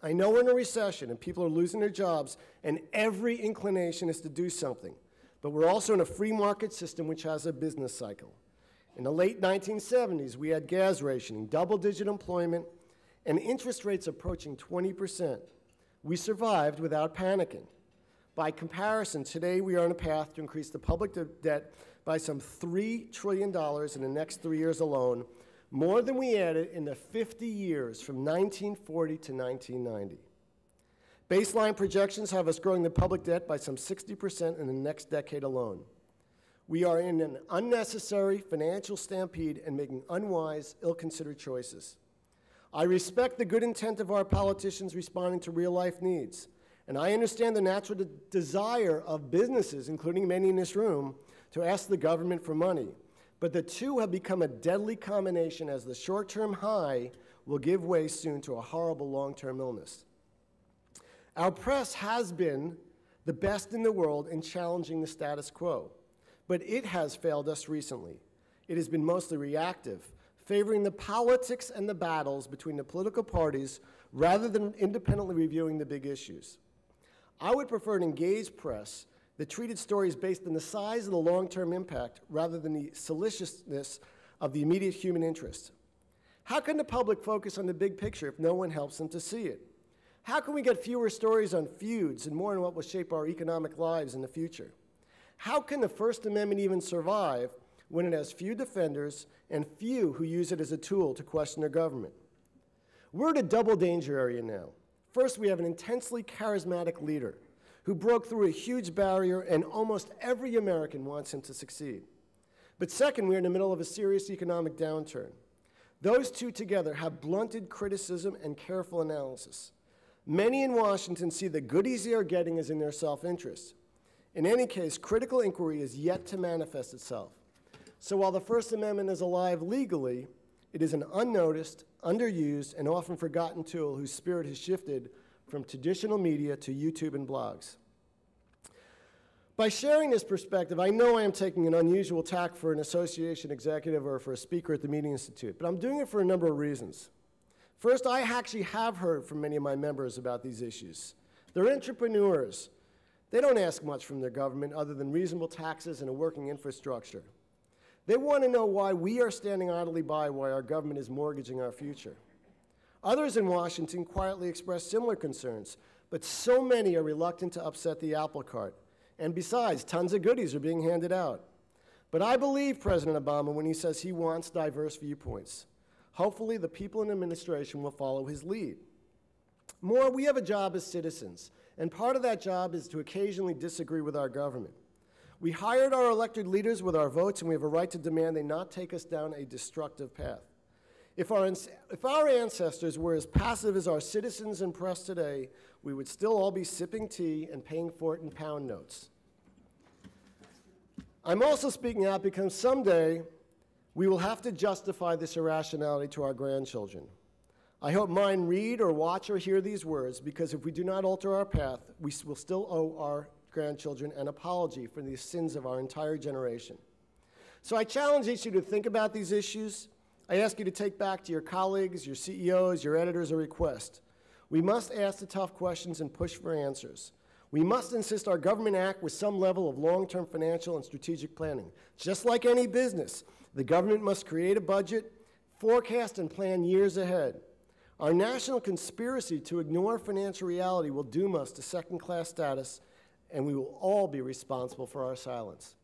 I know we're in a recession and people are losing their jobs, and every inclination is to do something. But we're also in a free market system which has a business cycle. In the late 1970s, we had gas rationing, double-digit employment, and interest rates approaching 20%. We survived without panicking. By comparison, today we are on a path to increase the public debt by some $3 trillion in the next 3 years alone, more than we added in the 50 years from 1940 to 1990. Baseline projections have us growing the public debt by some 60% in the next decade alone. We are in an unnecessary financial stampede and making unwise, ill-considered choices. I respect the good intent of our politicians responding to real-life needs, and I understand the natural desire of businesses, including many in this room, to ask the government for money. But the two have become a deadly combination, as the short-term high will give way soon to a horrible long-term illness. Our press has been the best in the world in challenging the status quo, but it has failed us recently. It has been mostly reactive, favoring the politics and the battles between the political parties rather than independently reviewing the big issues. I would prefer an engaged press that treated stories based on the size of the long-term impact rather than the salaciousness of the immediate human interest. How can the public focus on the big picture if no one helps them to see it? How can we get fewer stories on feuds and more on what will shape our economic lives in the future? How can the First Amendment even survive when it has few defenders and few who use it as a tool to question their government? We're at a double danger area now. First, we have an intensely charismatic leader who broke through a huge barrier, and almost every American wants him to succeed. But second, we're in the middle of a serious economic downturn. Those two together have blunted criticism and careful analysis. Many in Washington see the goodies they are getting as in their self-interest. In any case, critical inquiry is yet to manifest itself. So while the First Amendment is alive legally, it is an unnoticed, underused, and often forgotten tool whose spirit has shifted from traditional media to YouTube and blogs. By sharing this perspective, I know I am taking an unusual tack for an association executive or for a speaker at the Media Institute, but I'm doing it for a number of reasons. First, I actually have heard from many of my members about these issues. They're entrepreneurs. They don't ask much from their government other than reasonable taxes and a working infrastructure. They want to know why we are standing idly by while our government is mortgaging our future. Others in Washington quietly express similar concerns, but so many are reluctant to upset the apple cart. And besides, tons of goodies are being handed out. But I believe President Obama when he says he wants diverse viewpoints. Hopefully, the people in the administration will follow his lead. More, we have a job as citizens, and part of that job is to occasionally disagree with our government. We hired our elected leaders with our votes, and we have a right to demand they not take us down a destructive path. If our ancestors were as passive as our citizens and press today, we would still all be sipping tea and paying for it in pound notes. I'm also speaking out because someday we will have to justify this irrationality to our grandchildren. I hope mine read or watch or hear these words, because if we do not alter our path, we will still owe our grandchildren an apology for the sins of our entire generation. So I challenge each of you to think about these issues. I ask you to take back to your colleagues, your CEOs, your editors a request. We must ask the tough questions and push for answers. We must insist our government act with some level of long-term financial and strategic planning. Just like any business, the government must create a budget, forecast, and plan years ahead. Our national conspiracy to ignore financial reality will doom us to second-class status, and we will all be responsible for our silence.